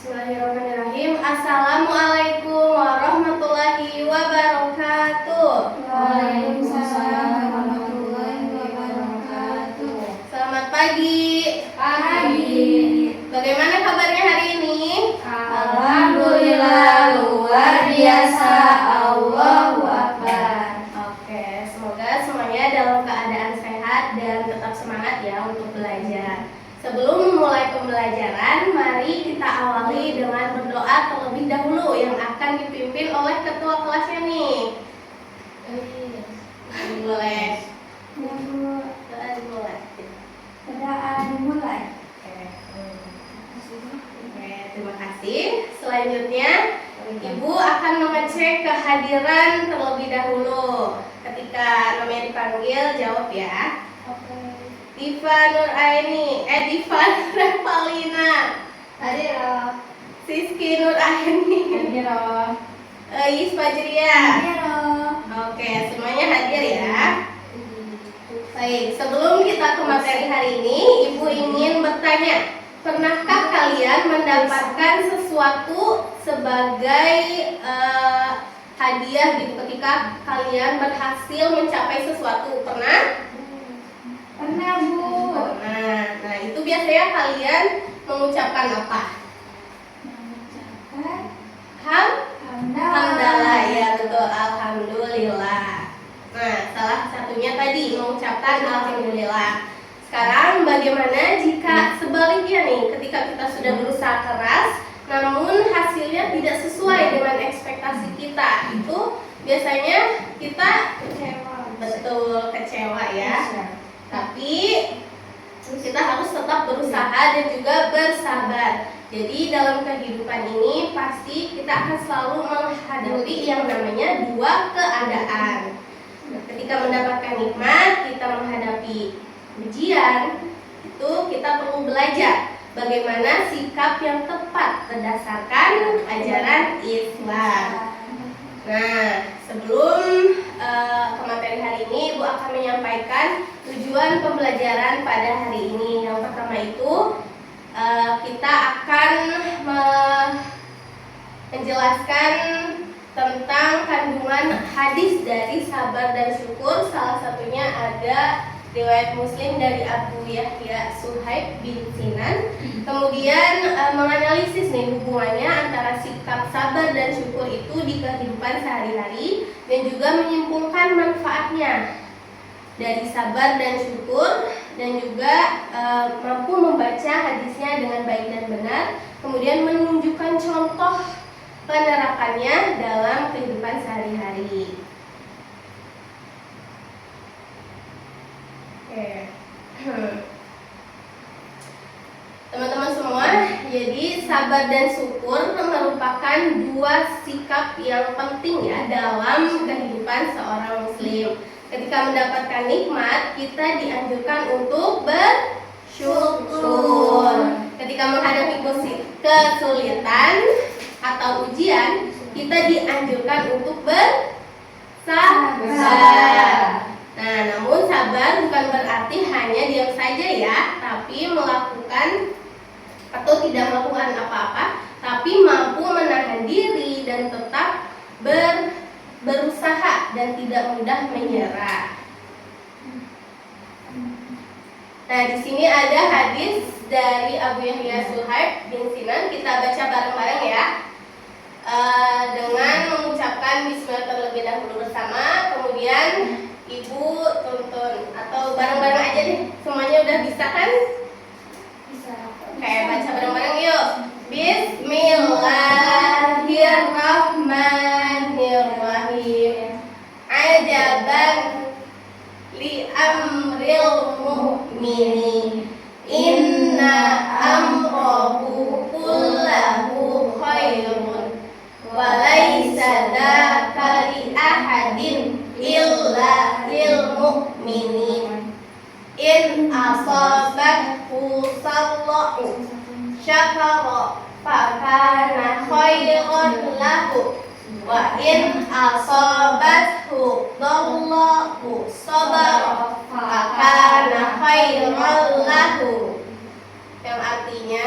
Bismillahirrahmanirrahim. Assalamualaikum warahmatullahi wabarakatuh. Waalaikumsalam warahmatullahi wabarakatuh. Selamat pagi. Pagi. Bagaimana kabarnya hari ini? Alhamdulillah luar biasa. Allahu Akbar. Oke, semoga semuanya dalam keadaan sehat dan tetap semangat ya untuk belajar. Sebelum memulai pembelajaran, mari kita awali dengan berdoa terlebih dahulu yang akan dipimpin oleh ketua kelasnya nih. Boleh. Doa dimulai. Doa dimulai. Oke, terima kasih. Selanjutnya, Ibu akan mengecek kehadiran terlebih dahulu. Ketika namanya dipanggil, jawab ya. Diva Nuraini, Diva Revalina, Hadiro. Siski Nuraini, Hadiro. Is Fajria. Hadiro. Oke, semuanya hadir ya. Baik, sebelum kita ke materi hari ini, Ibu ingin bertanya, pernahkah kalian mendapatkan sesuatu sebagai hadiah gitu ketika kalian berhasil mencapai sesuatu? Pernah? Pernah, Bu. Nah, itu biasanya kalian mengucapkan apa? Mengucapkan Hamdalah, ya betul, alhamdulillah. Nah, salah satunya tadi mengucapkan alhamdulillah. Sekarang bagaimana jika sebaliknya nih, ketika kita sudah berusaha keras, namun hasilnya tidak sesuai dengan ekspektasi kita, itu biasanya kita kecewa. betul kecewa ya. Tapi kita harus tetap berusaha dan juga bersabar. Jadi dalam kehidupan ini pasti kita akan selalu menghadapi yang namanya dua keadaan. Ketika mendapatkan nikmat, kita menghadapi ujian, itu kita perlu belajar bagaimana sikap yang tepat berdasarkan ajaran Islam. Nah, sebelum ke materi hari ini, Ibu akan menyampaikan tujuan pembelajaran pada hari ini. Yang pertama itu, kita akan menjelaskan tentang kandungan hadis dari sabar dan syukur. Salah satunya ada riwayat Muslim dari Abu Yahya Suhaib bin Sinan. Kemudian menganalisis nih hubungannya antara sikap sabar dan syukur itu di kehidupan sehari-hari, dan juga menyimpulkan manfaatnya dari sabar dan syukur, dan juga mampu membaca hadisnya dengan baik dan benar, kemudian menunjukkan contoh penerapannya dalam kehidupan sehari-hari. Oke. Teman-teman semua, jadi sabar dan syukur merupakan dua sikap yang penting ya dalam kehidupan seorang muslim. Ketika mendapatkan nikmat, kita dianjurkan untuk bersyukur. Ketika menghadapi kesulitan atau ujian, kita dianjurkan untuk bersabar. Nah, namun sabar bukan berarti hanya diam saja ya, tapi melakukan atau tidak melakukan apa-apa, tapi mampu menahan diri dan tetap berusaha dan tidak mudah menyerah. Nah, di sini ada hadis dari Abu Yahya Suhaib bin Sinan. Kita baca bareng-bareng ya. Dengan mengucapkan bismillah terlebih dahulu bersama, kemudian Ibu tuntun atau bareng-bareng aja deh. Semuanya udah bisa kan? Bisa. Oke, baca bareng-bareng yuk. Bismillahirrahmanirrahim. Ajaban li amril mu'mini, inna amrahu kullahu khairun, wa laysa dzaka li ahadin illa lil mu'minin. In asabathu sarra'u syakara fakana khairan lahu, wa in asabathu dharra'u sabara fakana khairan lahu. Yang artinya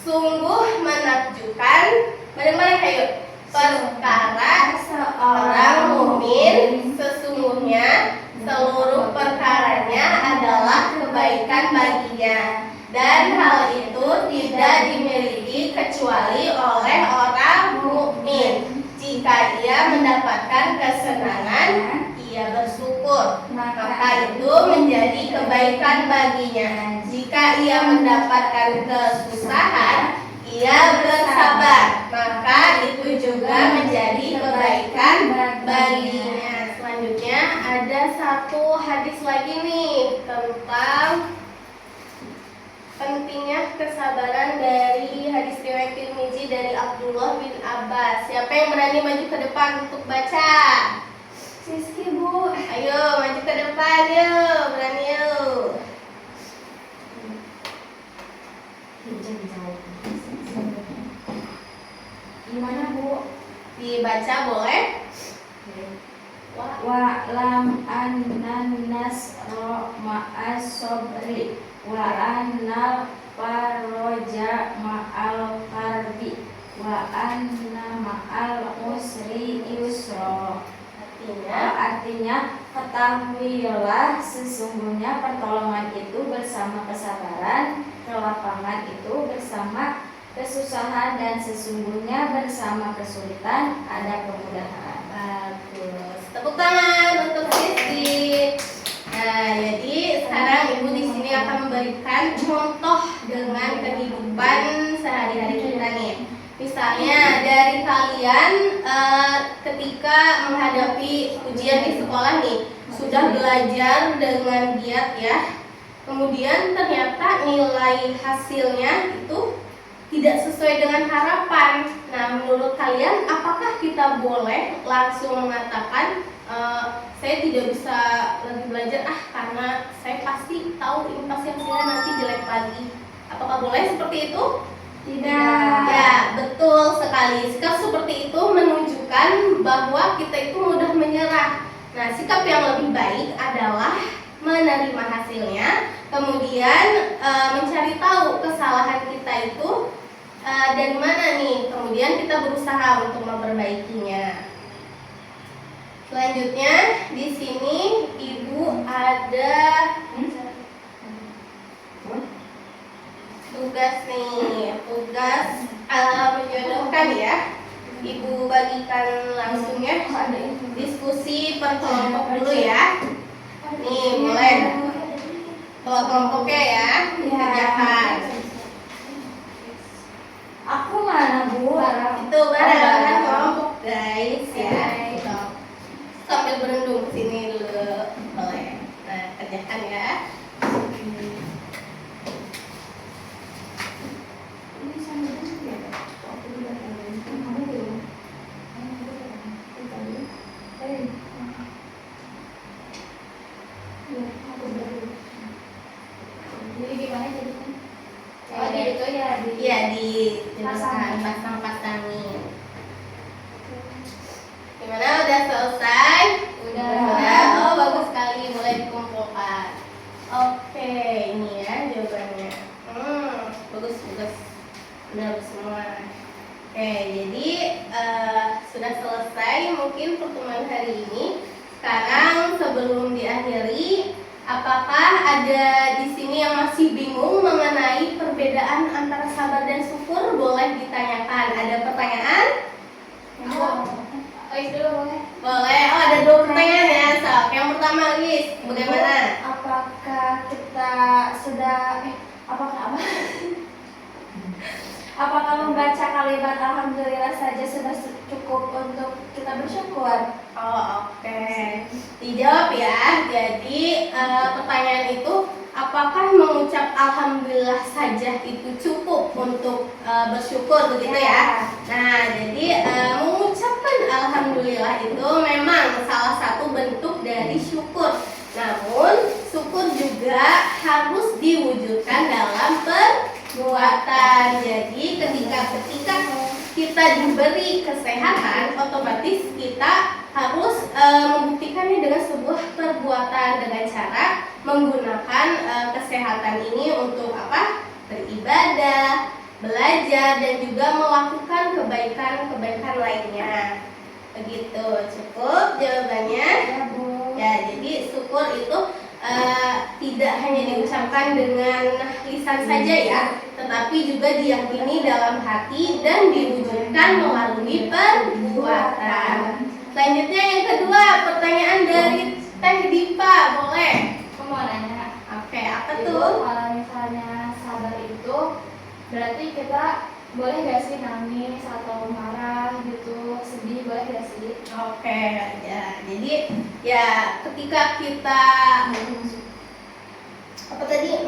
Sungguh menakjubkan. Bareng-bareng ayo. Perkara seorang mukmin, sesungguhnya seluruh perkaranya adalah kebaikan baginya, dan hal itu tidak dimiliki kecuali oleh orang mukmin. Jika ia mendapatkan kesenangan, ia bersyukur, maka itu menjadi kebaikan baginya. Jika ia mendapatkan kesusahan, ia bersabar, maka itu juga menjadi kebaikan baginya. Selanjutnya ada satu hadis lagi nih tentang pentingnya kesabaran dari hadis riwayat Tirmizi dari Abdullah bin Abbas. Siapa yang berani maju ke depan untuk baca? Siski, Bu. Ayo maju ke depan yuk, berani yuk. Gimana, Bu? Dibaca boleh? Wa'lam annan nasra ma'as sobri wa annal farroja ma'al karbi wa anna ma'al usri yusra. Artinya ketahuilah sesungguhnya pertolongan itu bersama kesabaran, kelapangan itu bersama kesusahan, dan sesungguhnya bersama kesulitan ada kemudahan. Bagus. Tepuk tangan untuk Sisi. Nah, jadi sekarang Ibu di sini akan memberikan contoh dengan kehidupan sehari-hari kita nih. Misalnya dari kalian ketika menghadapi ujian di sekolah nih, sudah belajar dengan giat ya. Kemudian ternyata nilai hasilnya itu tidak sesuai dengan harapan. Nah, menurut kalian apakah kita boleh langsung mengatakan saya tidak bisa lagi belajar karena saya pasti tahu ini pasti hasilnya nanti jelek lagi. Apakah boleh seperti itu? Tidak. Ya, betul sekali. Sikap seperti itu menunjukkan bahwa kita itu mudah menyerah. Nah, sikap yang lebih baik adalah menerima hasilnya, kemudian mencari tahu kesalahan kita itu dari mana nih, kemudian kita berusaha untuk memperbaikinya. Selanjutnya di sini Ibu ada tugas nih, tugas menjodohkan ya. Ibu bagikan langsung ya, diskusi per kelompok dulu ya. Nih boleh kelompoknya ya, dikerjakan. Aku mana, Bu? Itu bareng kelompok guys ya. Gitu. Sambil berendung sini dulu boleh. Nah, kerjakan ya. Jadi gimana jadinya? Oh, di itu ya, iya pasang-pasangin. Gimana, udah selesai? Udah. Oh, bagus sekali, mulai dikumpulkan. Oke, ini ya jawabannya. Bagus. Benar semua. Oke, jadi sudah selesai mungkin pertemuan hari ini. Sekarang sebelum diakhiri, apakah ada di sini yang masih bingung mengenai perbedaan antara sabar dan syukur? Boleh ditanyakan. Ada pertanyaan? Dulu boleh. Boleh. Oh, ada 2 pertanyaan ya. Sok. Yang pertama, Lis, bagaimana? Apakah kita sudah apakah apakah membaca kalimat alhamdulillah saja sudah cukup untuk kita bersyukur? Oh, oke. Dijawab ya. Jadi pertanyaan itu, apakah mengucap alhamdulillah saja itu cukup untuk bersyukur begitu ya? Nah, jadi mengucapkan alhamdulillah itu memang salah satu bentuk dari syukur. Namun syukur juga harus diwujudkan dalam perbuatan. Jadi ketika kita diberi kesehatan, otomatis kita harus membuktikannya dengan sebuah perbuatan dengan cara menggunakan kesehatan ini untuk apa? Beribadah, belajar, dan juga melakukan kebaikan-kebaikan lainnya. Begitu, cukup jawabannya. Ya, Bu. Ya, jadi syukur itu tidak hanya diucapkan dengan lisan saja ya, tetapi juga diyakini dalam hati dan diwujudkan melalui perbuatan. Selanjutnya yang kedua, pertanyaan dari Teh Dipa, boleh? Aku mau nanya. Oke, apa Itu tuh? kalau misalnya sabar itu berarti kita boleh gak sih nangis atau marah gitu, sedih, boleh gak sih? Oke, ya. Jadi ya ketika kita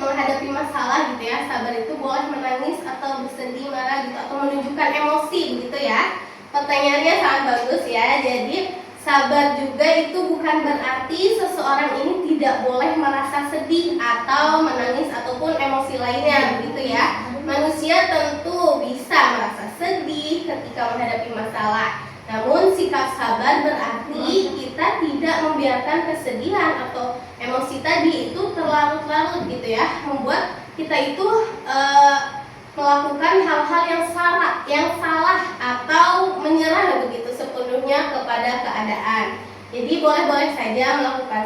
menghadapi masalah gitu ya, sabar itu boleh menangis atau bersedih, marah gitu, atau menunjukkan emosi begitu ya. Pertanyaannya sangat bagus ya. Jadi sabar juga itu bukan berarti seseorang ini tidak boleh merasa sedih atau menangis ataupun emosi lainnya begitu ya. Manusia tentu bisa merasa sedih ketika menghadapi masalah. Namun sikap sabar berarti kita tidak membiarkan kesedihan atau emosi tadi itu terlarut-larut gitu ya, membuat kita itu melakukan hal-hal yang salah atau menyerah begitu sepenuhnya kepada keadaan. Jadi boleh-boleh saja melakukan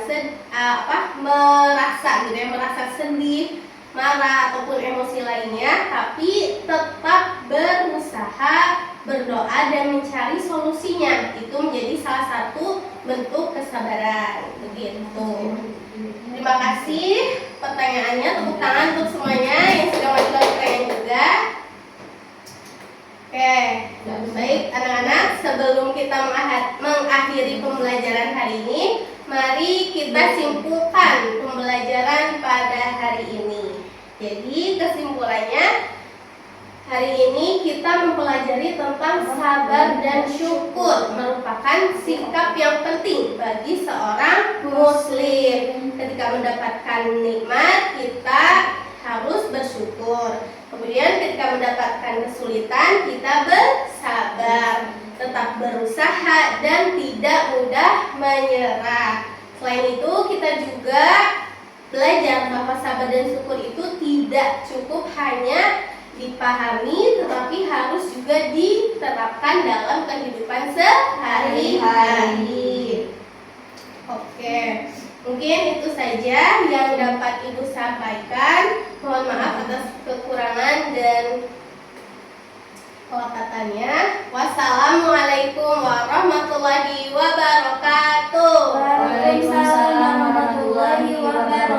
merasa gitu ya, merasa sedih, marah ataupun emosi lainnya, tapi tetap berusaha, berdoa dan mencari solusinya. Itu menjadi salah satu bentuk kesabaran begitu. Terima kasih pertanyaannya, tepuk tangan untuk semuanya yang sudah mengajukan pertanyaan juga. Oke, baik anak-anak, sebelum kita mengakhiri pembelajaran hari ini, mari kita simpulkan pembelajaran pada hari ini. Jadi kesimpulannya, hari ini kita mempelajari tentang sabar dan syukur, merupakan sikap yang penting bagi seorang muslim. Ketika mendapatkan nikmat, kita harus bersyukur. Kemudian ketika mendapatkan kesulitan, kita bersabar, tetap berusaha dan tidak mudah menyerah. Selain itu, kita juga belajar bahwa sabar dan syukur itu tidak cukup hanya dipahami, tetapi harus juga diterapkan dalam kehidupan sehari-hari. Oke, mungkin itu saja yang dapat Ibu sampaikan. Mohon maaf atas kekurangan dan kelekatannya. Wassalamualaikum warahmatullahi wabarakatuh. Waalaikumsalam warahmatullahi wabarakatuh.